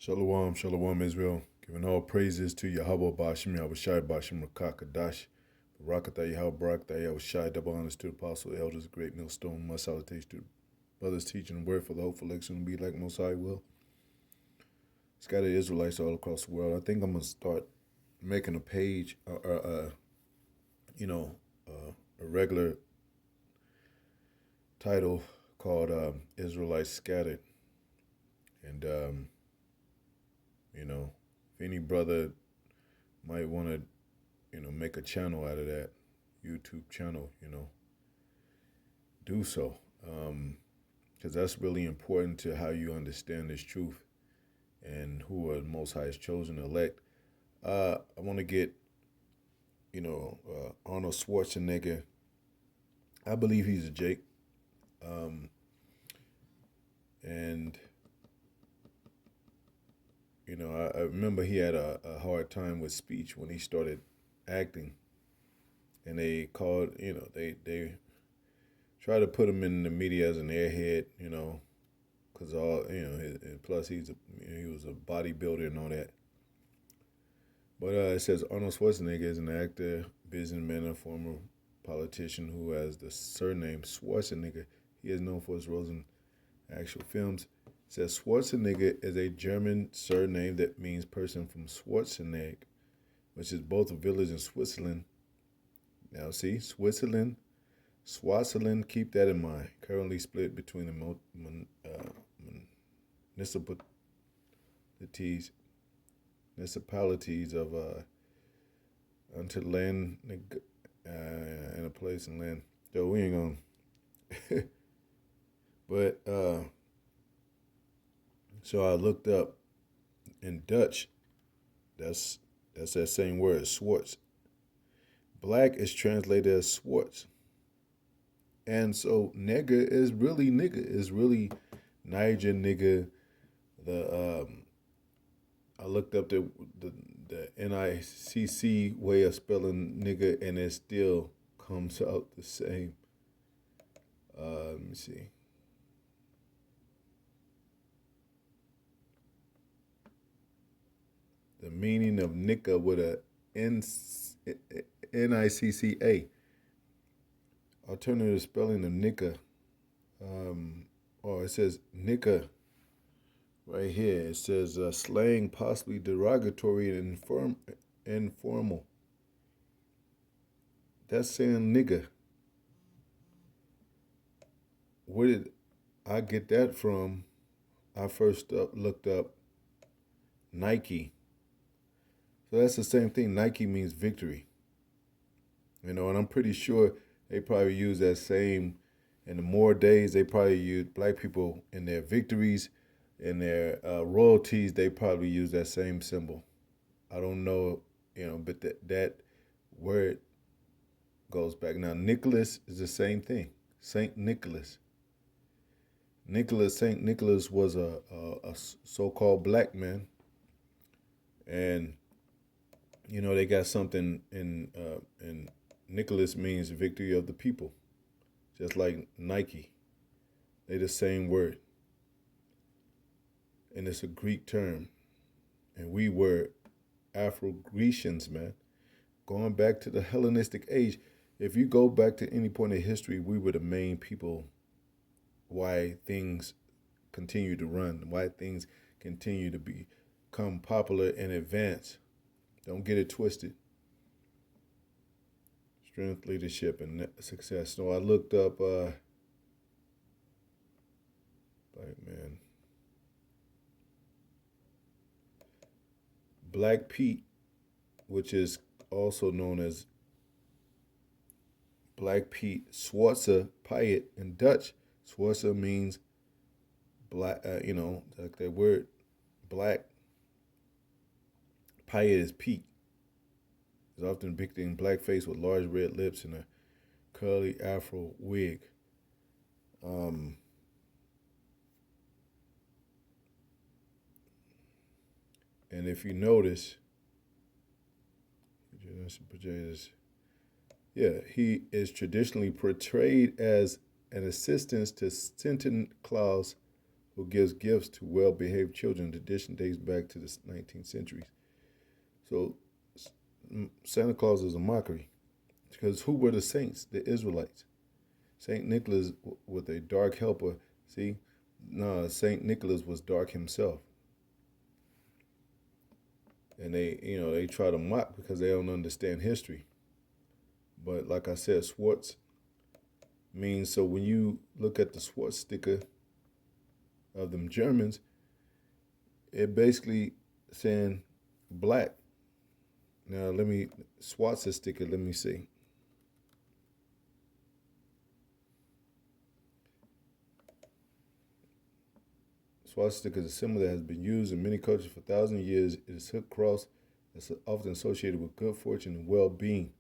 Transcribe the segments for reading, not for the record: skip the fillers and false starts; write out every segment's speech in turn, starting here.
Shalom, shalom, Israel. Giving all praises to Yahweh Bashim, Yahushai Bashim Rakakadash. Barakatah Yahweh Barakatah Yahushai. Double honors to the apostle, elders, great millstone. Much salutations to brothers teaching the word for the hopeful election to be like Most High will. Scattered Israelites all across the world. I think I'm going to start making a page, a regular title called Israelites Scattered. And, if any brother might want to, make a channel out of that, YouTube channel, do so. Because that's really important to how you understand this truth and who are the Most High's chosen elect. I want to get, Arnold Schwarzenegger. I believe he's a Jake. And I remember he had a hard time with speech when he started acting. And they called, they try to put him in the media as an airhead, because plus he was a bodybuilder and all that. But it says Arnold Schwarzenegger is an actor, businessman, and former politician who has the surname Schwarzenegger. He is known for his roles in actual films. It says Schwarzenegger is a German surname that means person from Schwarzenegg, which is both a village in Switzerland. Now see, Switzerland, keep that in mind. Currently split between the municipalities of Unterland and a place in land. So we ain't gonna. But so I looked up in Dutch. That's that same word, Schwartz. Black is translated as Schwartz. And so Negger is really nigger. Is really Niger nigger. I looked up the NICC way of spelling nigger, and it still comes out the same. Let me see. The meaning of nigger with a NICCA. Alternative spelling of nigger. It says nigger right here. It says slang, possibly derogatory and informal. That's saying nigger. Where did I get that from? I first looked up Nike. So that's the same thing. Nike means victory. And I'm pretty sure they probably use that same, in the more days, they probably use black people in their victories, in their royalties, they probably use that same symbol. I don't know, but that word goes back. Now, Nicholas is the same thing. Saint Nicholas. Saint Nicholas was a so-called black man. And, they got something in Nicholas means victory of the people, just like Nike. They the same word. And it's a Greek term. And we were Afro-Grecians, man. Going back to the Hellenistic age, if you go back to any point in history, we were the main people why things continue to run, why things continue to become popular and advance. Don't get it twisted. Strength, leadership, and success. So I looked up black man. Black Pete, which is also known as Black Pete, Schwartzer Piet in Dutch. Schwartzer means black, like that word, black. Piet is Pete. Is often depicted in blackface with large red lips and a curly afro wig. And if you notice, he is traditionally portrayed as an assistant to Santa Claus who gives gifts to well-behaved children. The tradition dates back to the 19th centuries. So Santa Claus is a mockery because who were the saints? The Israelites. Saint Nicholas with a dark helper. See, no, Saint Nicholas was dark himself, and they try to mock because they don't understand history. But like I said, Schwartz means, so when you look at the Schwartz sticker of them Germans, it basically saying black. Now Schwartz sticker, let me see. Swastika is a symbol that has been used in many cultures for thousands of years. It is a hooked cross that's often associated with good fortune and well-being.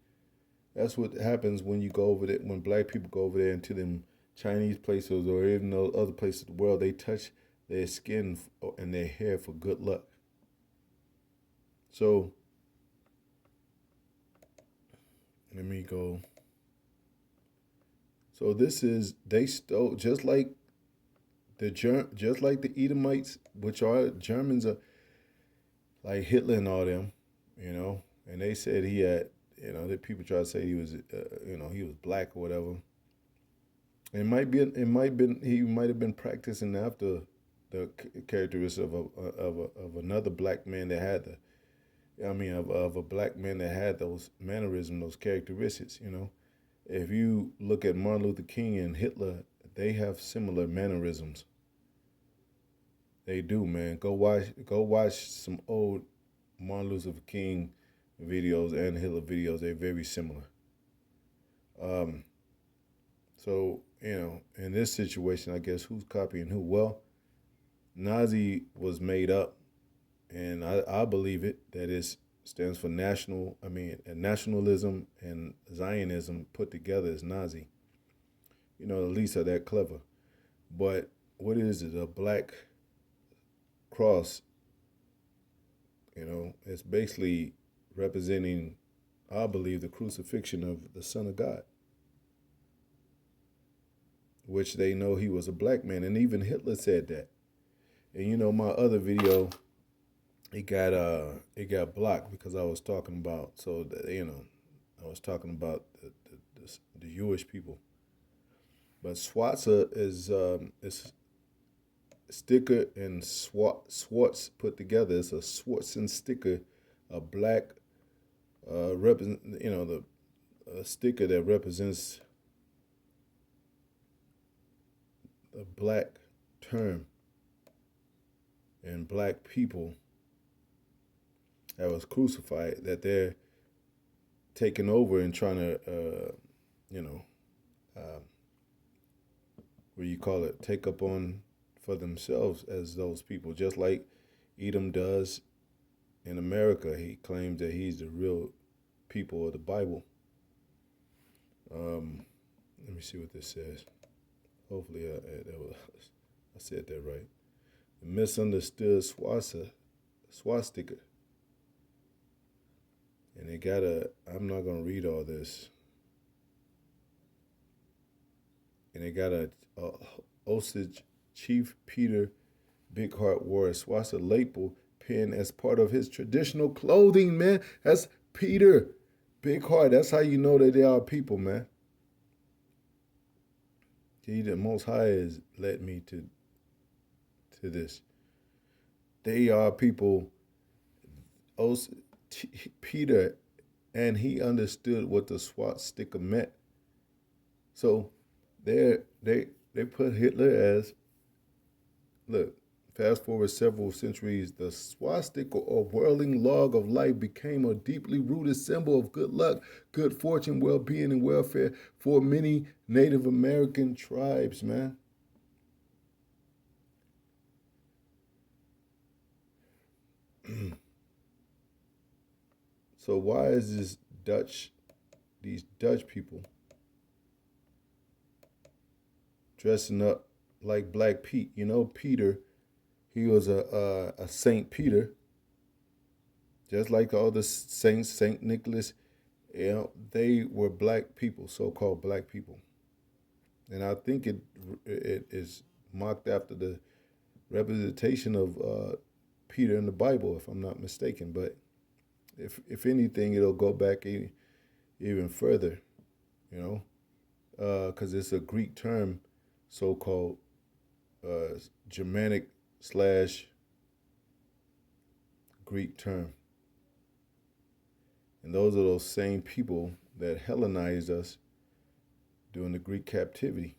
That's what happens when you go over there, when black people go over there into them Chinese places or even those other places of the world, they touch their skin and their hair for good luck. So, let me go. So this is, they stole, just like the Edomites, which are Germans, are like Hitler and all them, and they said he had, that people try to say he was, he was black or whatever. He might have been practicing after the characteristics of another black man that had of a black man that had those mannerisms, those characteristics. If you look at Martin Luther King and Hitler, they have similar mannerisms. They do, man. Go watch some old Martin Luther King videos and Hitler videos. They're very similar. So, in this situation, I guess who's copying who? Well, Nazi was made up, and I believe it, that it stands for nationalism and Zionism put together is Nazi. The elites are that clever. But what is it? A black cross, it's basically representing, I believe, the crucifixion of the Son of God, which they know he was a black man. And even Hitler said that. And my other video, it got blocked because I was talking about, I was talking about the Jewish people. But Schwartz is sticker and Schwartz put together. It's a Schwartz and sticker, a black the sticker that represents the black term and black people that was crucified, that they're taking over and trying to take up on for themselves as those people, just like Edom does in America. He claims that he's the real people of the Bible. Let me see what this says. Hopefully I said that right. The misunderstood swastika. And they I'm not going to read all this. And they got a Osage Chief Peter Big Heart wore a swastika label pin as part of his traditional clothing, man. That's Peter Big Heart. That's how you know that they are people, man. He, the Most High, has led me to this. They are people. Peter, and he understood what the swastika meant. So they put Hitler as, look, fast forward several centuries, the swastika or whirling log of life became a deeply rooted symbol of good luck, good fortune, well-being, and welfare for many Native American tribes, man. So why is these Dutch people dressing up like Black Pete? Peter, he was a Saint Peter, just like all the saints, Saint Nicholas. They were black people, so-called black people, and I think it is mocked after representation of Peter in the Bible, if I'm not mistaken. But if anything, it'll go back even further, you know, because it's a Greek term, so-called Germanic slash Greek term. And those are those same people that Hellenized us during the Greek captivity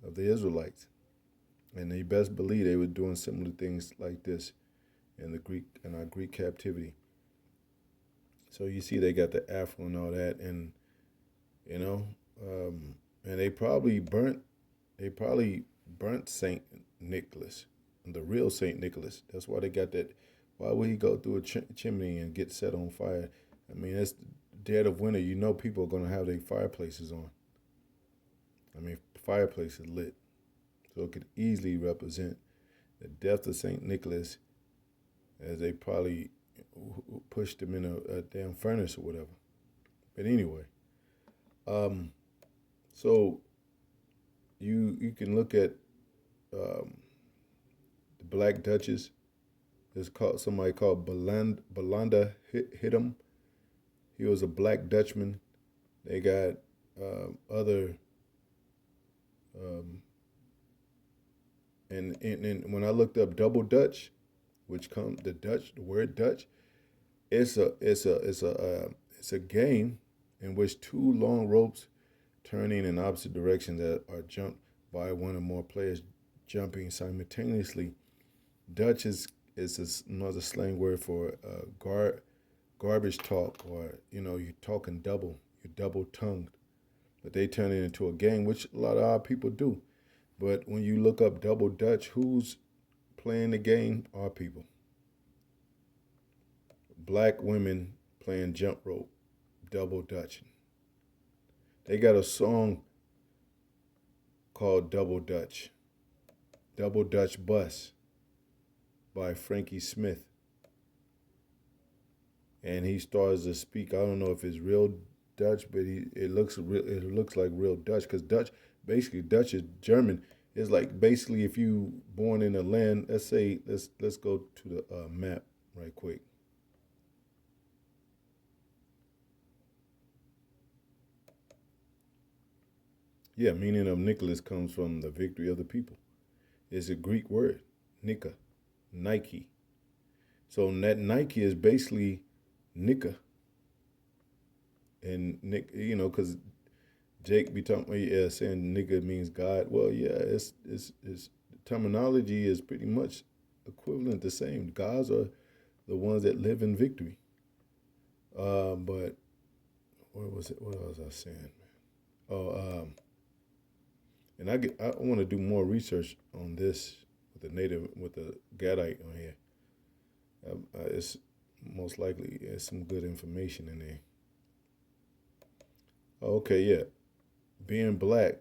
of the Israelites. And they best believe they were doing similar things like this in our Greek captivity. So you see they got the afro and all that, and you know, and they probably burnt Saint Nicholas, the real Saint Nicholas. That's why they got that. Why would he go through a chimney and get set on fire? I mean, it's dead of winter. You know, people are gonna have their fireplaces on. I mean, fireplaces lit, so it could easily represent the death of Saint Nicholas, as they probably pushed him in a damn furnace or whatever. But anyway, so you can look at the Black Duchess. There's somebody called Belanda Hidden. He was a Black Dutchman. They got other, and when I looked up Double Dutch, which comes the word Dutch, it's a game in which two long ropes turning in opposite directions that are jumped by one or more players jumping simultaneously. Dutch is another slang word for garbage talk, or you're talking double, you're double tongued. But they turn it into a game, which a lot of our people do. But when you look up Double Dutch, who's playing the game? Our people. Black women playing jump rope, double dutching. They got a song called Double Dutch Bus by Frankie Smith. And he starts to speak. I don't know if it's real Dutch, but it looks like real Dutch, because Dutch is German. It's like basically if you born in a land. Let's go to the map right quick. Yeah, meaning of Nicholas comes from the victory of the people. It's a Greek word, Nika, Nike. So that Nike is basically Nika. And Nick, because Jake be talking, saying nigga means God. Well, yeah, it's terminology is pretty much equivalent, the same. Gods are the ones that live in victory. But what was it? What was I saying? Oh, and I want to do more research on this with the Gadite on here. It's most likely there's some good information in there. Okay, yeah. Being black,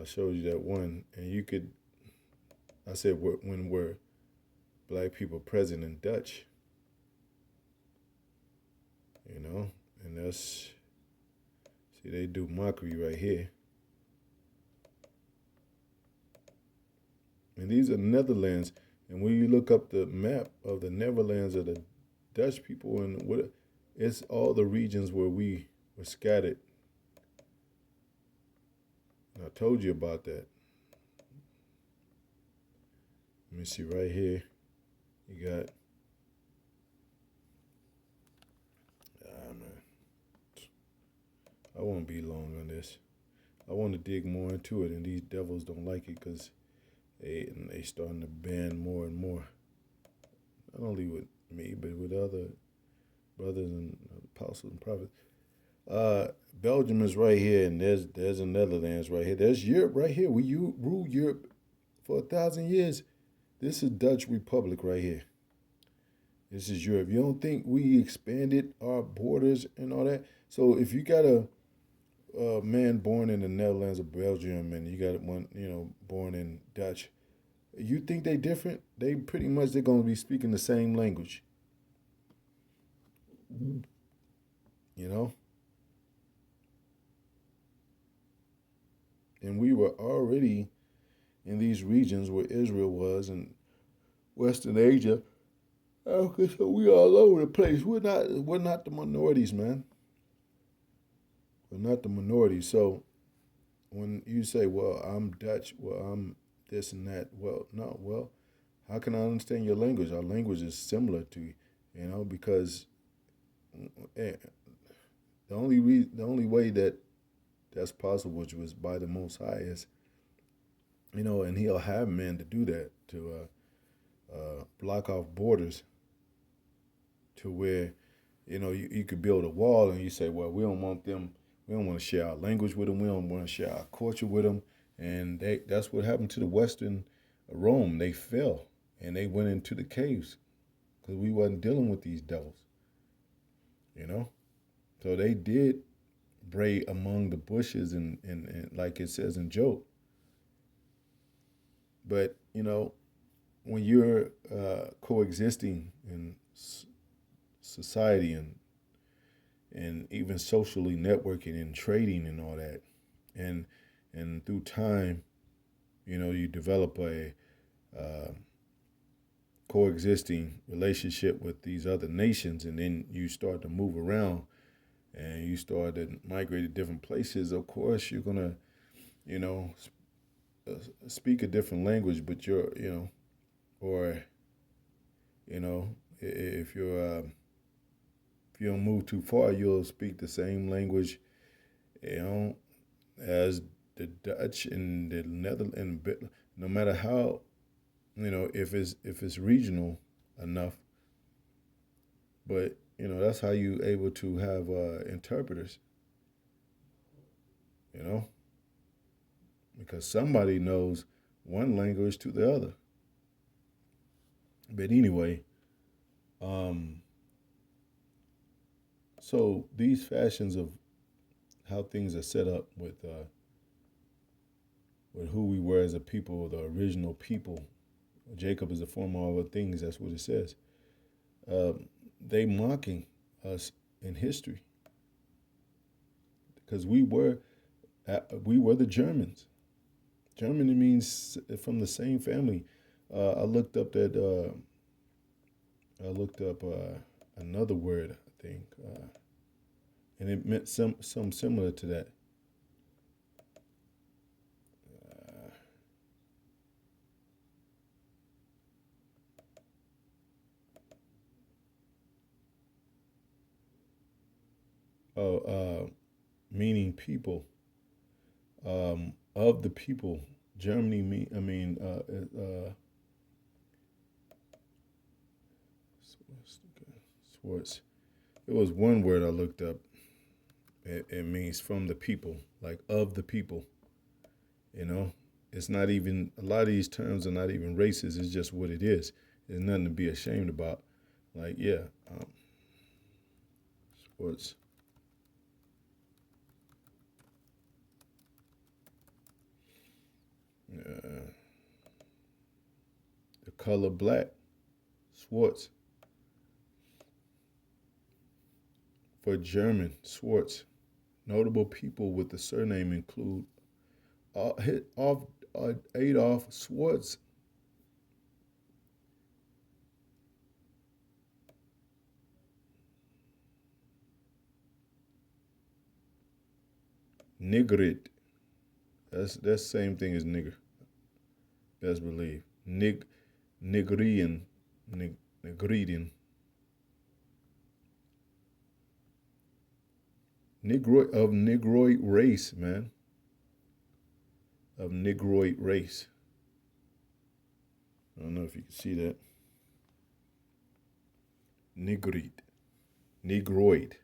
I showed you that one, and I said when were black people present in Dutch, and that's, see, they do mockery right here. And these are Netherlands, and when you look up the map of the Netherlands of the Dutch people, and it's all the regions where we were scattered. And I told you about that. Let me see right here. You got, man, I won't be long on this. I want to dig more into it, and these devils don't like it because they starting to ban more and more. Not only with me, but with other brothers and apostles and prophets. Belgium is right here, and there's the Netherlands right here. There's Europe right here. We ruled Europe for 1,000 years. This is Dutch Republic right here. This is Europe. You don't think we expanded our borders and all that? So if you got a man born in the Netherlands or Belgium, and you got one, born in Dutch, you think they different? They're going to be speaking the same language. And we were already in these regions where Israel was in Western Asia. Okay, so we all over the place. We're not the minorities, man. We're not the minority. So when you say, well, I'm Dutch, well, I'm this and that, well, no, well, how can I understand your language? Our language is similar to, because eh, the only way that that's possible, which was by the Most High, is and He'll have men to do that to block off borders to where you could build a wall and you say, well, we don't want them, we don't want to share our language with them, we don't want to share our culture with them, and that's what happened to the Western Rome. They fell and they went into the caves because we wasn't dealing with these devils, you know. So they did bray among the bushes and like it says in Job. But when you're coexisting in society and even socially networking and trading and all that, and through time, you develop a coexisting relationship with these other nations, and then you start to move around and you start to migrate to different places. Of course, you're gonna, you know, speak a different language, but or if if you don't move too far, you'll speak the same language, you know, as the Dutch and the Netherlands. No matter how, if it's regional enough, but that's how you able to have interpreters, you know, because somebody knows one language to the other. But anyway, um, so these fashions of how things are set up with who we were as a people, the original people. Jacob is the former of all things. That's what it says. Um, they mocking us in history because we were the Germans. Germany means from the same family. I looked up another word, I think, and it meant some similar to that. Oh, meaning people, of the people. Germany mean I mean Schwartz. It was one word I looked up. It means from the people, like of the people. You know, it's not even a lot of these terms are not even racist. It's just what it is. There's nothing to be ashamed about. Like yeah, Schwartz. Uh, the color black. Schwartz. For German, Schwartz. Notable people with the surname include Adolf Schwartz, Nigrit. That's the same thing as nigger. Best believe. Nigerian, Nigerian, Negroid race, man. Of Negroid race. I don't know if you can see that. Nigrid. Negroid.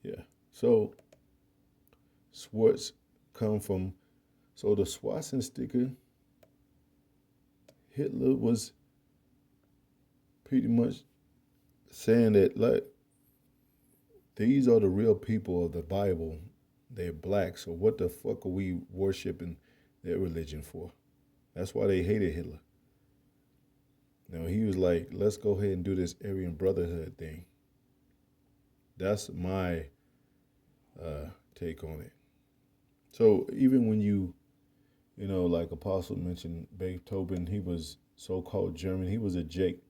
Yeah. So Swartz come from so the swastika Hitler was pretty much saying that like these are the real people of the Bible. They're black, so what the fuck are we worshiping their religion for? That's why they hated Hitler. He was like, let's go ahead and do this Aryan Brotherhood thing. That's my take on it. So even when like Apostle mentioned Beethoven, he was so-called German. He was a Jake,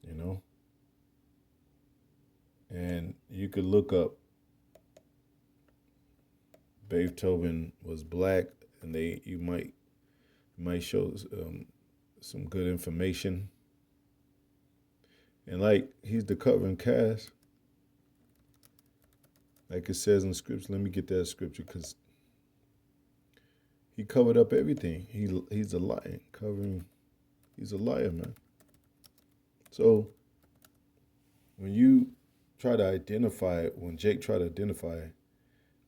you know, and you could look up Beethoven was black, and you might show some good information. And like he's the covering cast, like it says in the scripture. Let me get that scripture because he covered up everything. He's a lion covering. He's a liar, man. So when you try to identify, when Jake tried to identify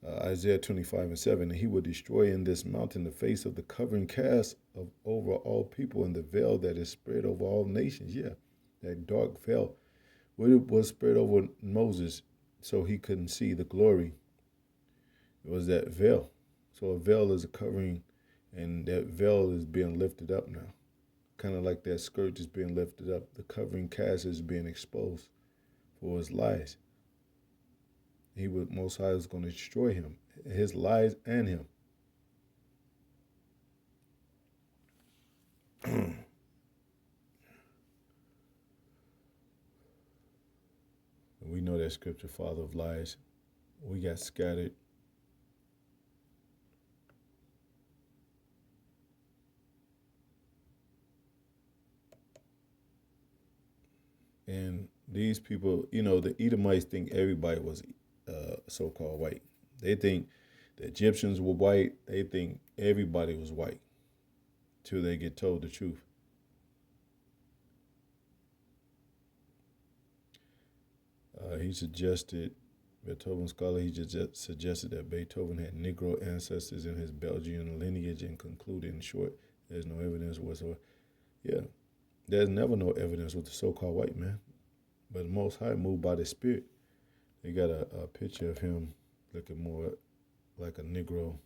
Isaiah 25:7, and he will destroy in this mountain the face of the covering cast of over all people and the veil that is spread over all nations. Yeah, that dark veil. What it was spread over Moses so he couldn't see the glory. It was that veil. So a veil is a covering, and that veil is being lifted up now. Kind of like that skirt is being lifted up. The covering cast is being exposed for his lies. Most High was going to destroy him, his lies and him. We know that scripture, father of lies. We got scattered. And these people, the Edomites think everybody was so-called white. They think the Egyptians were white. They think everybody was white till they get told the truth. He suggested, Beethoven scholar, he just suggested that Beethoven had Negro ancestors in his Belgian lineage and concluded, in short, there's no evidence whatsoever. Yeah, there's never no evidence with the so-called white man. But the Most High moved by the Spirit. They got a picture of him looking more like a Negro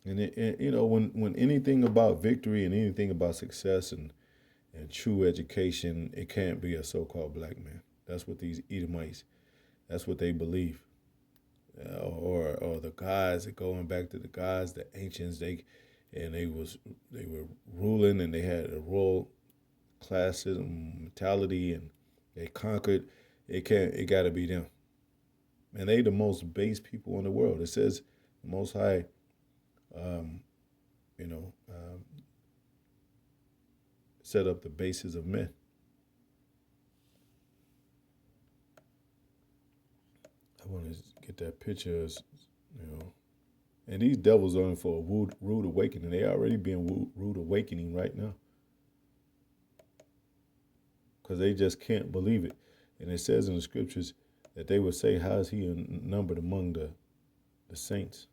when anything about victory and anything about success and true education, it can't be a so-called black man. That's what these Edomites, that's what they believe. Or the gods, going back to the gods, the ancients, they were ruling, and they had a royal classism mentality, and they conquered. It got to be them. And they the most base people in the world. It says the Most High, um, you know, um, set up the bases of men. I want to get that picture, and these devils are in for a rude awakening. They already being rude awakening right now because they just can't believe it. And it says in the scriptures that they would say, "How is he numbered among the saints?"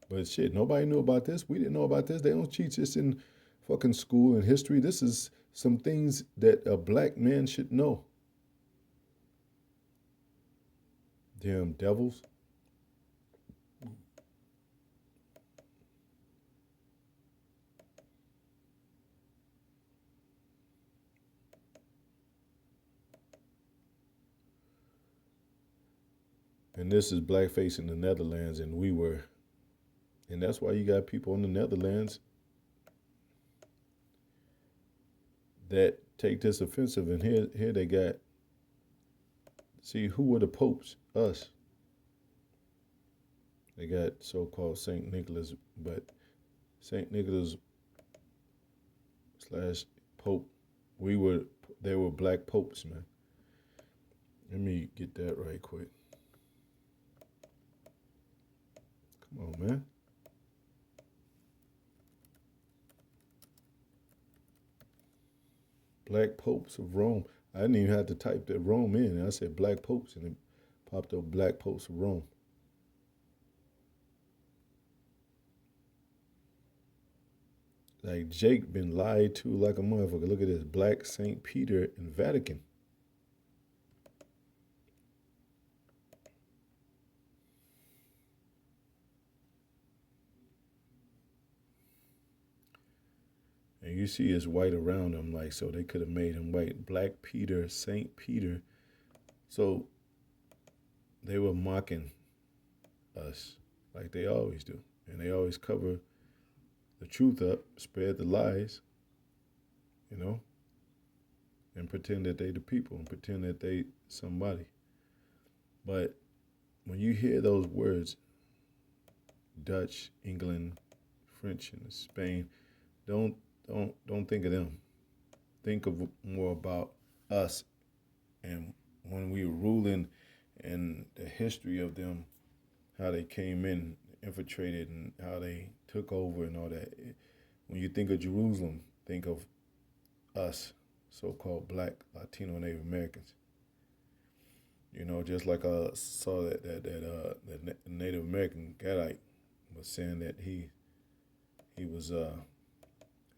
But shit, nobody knew about this. We didn't know about this. They don't teach this in fucking school and history. This is some things that a black man should know. Damn devils. And this is blackface in the Netherlands, and that's why you got people in the Netherlands that take this offensive. And here they got, see, who were the popes? Us. They got so-called Saint Nicholas, but Saint Nicholas / Pope, they were black popes, man. Let me get that right quick. Come on, man. Black popes of Rome. I didn't even have to type that Rome in. I said black popes, and it popped up black popes of Rome. Like Jake been lied to like a motherfucker. Look at this, black Saint Peter in Vatican. And you see it's white around him, like, so they could have made him white. Black Peter, Saint Peter, So they were mocking us like they always do. And they always cover the truth up, spread the lies, you know, and pretend that they the people and pretend that they somebody. But when you hear those words, Dutch, England, French, and Spain, don't don't think of them. Think of more about us and when we were ruling and the history of them, how they came in, infiltrated, and how they took over and all that. When you think of Jerusalem, think of us, so-called Black, Latino, Native Americans. You know, just like I saw that Native American Gadite was saying that he was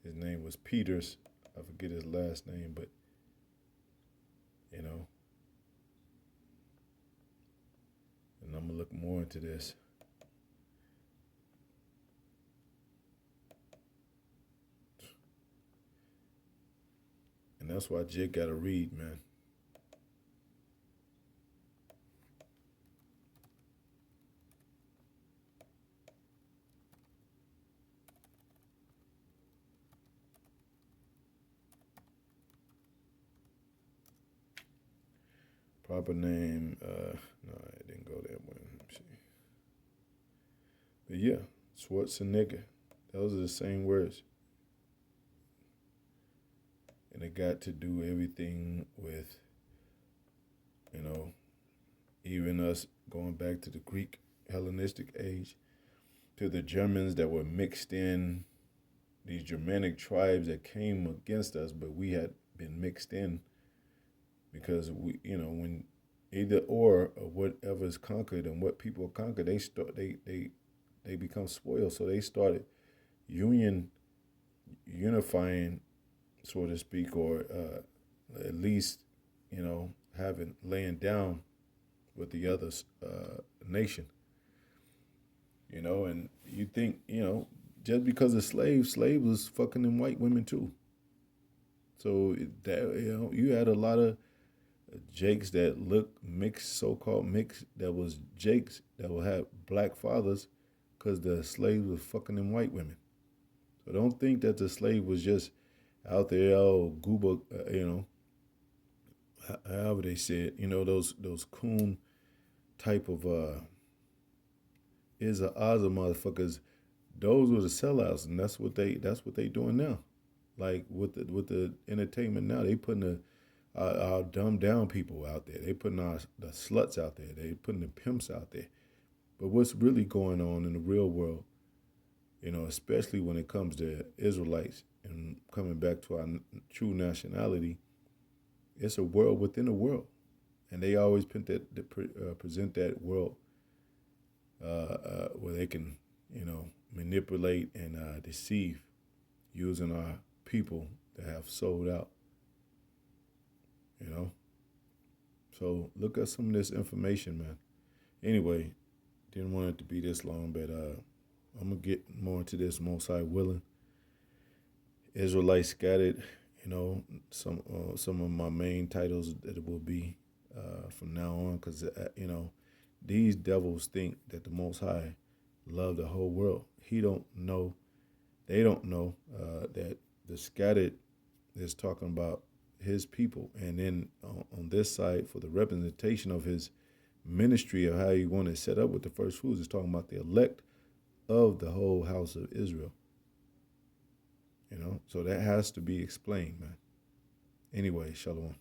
his name was Peters. I forget his last name, but you know, and I'm gonna look more into this. And that's why Jake gotta read, man. Proper name, no, I didn't go that way. Let me see. But yeah, Schwartz and Negger. Those are the same words. And it got to do everything with, you know, even us going back to the Greek Hellenistic age, to the Germans that were mixed in, these Germanic tribes that came against us, but we had been mixed in because we, you know, when either or whatever is conquered and what people are conquered, they become spoiled. So they started unifying, so to speak, or at least, you know, having laying down with the other nation. You know, and you think, you know, just because of slaves was fucking them white women too. So that, you know, you had a lot of Jakes that look mixed, so-called mixed, that was Jakes that will have black fathers because the slaves was fucking them white women. So don't think that the slave was just out there, oh, gooba, you know, however they said, you know, those coon type of is a Oza motherfuckers. Those were the sellouts, and that's what they doing now. Like with the entertainment now, they putting our dumbed down people out there. They putting the sluts out there. They putting the pimps out there. But what's really going on in the real world, you know, especially when it comes to Israelites and coming back to our true nationality, it's a world within a world, and they always present that world where they can, you know, manipulate and deceive using our people that have sold out, you know. So look at some of this information, man. Anyway, didn't want it to be this long, but I'm gonna get more into this, most high willing. Israelites scattered, you know, some of my main titles that it will be from now on, because you know, these devils think that the Most High love the whole world. He don't know. They don't know that the scattered is talking about his people, and then on this side, for the representation of his ministry of how he wanted to set up with the first fruits, is talking about the elect of the whole house of Israel. You know, so that has to be explained, man. Anyway, shalom.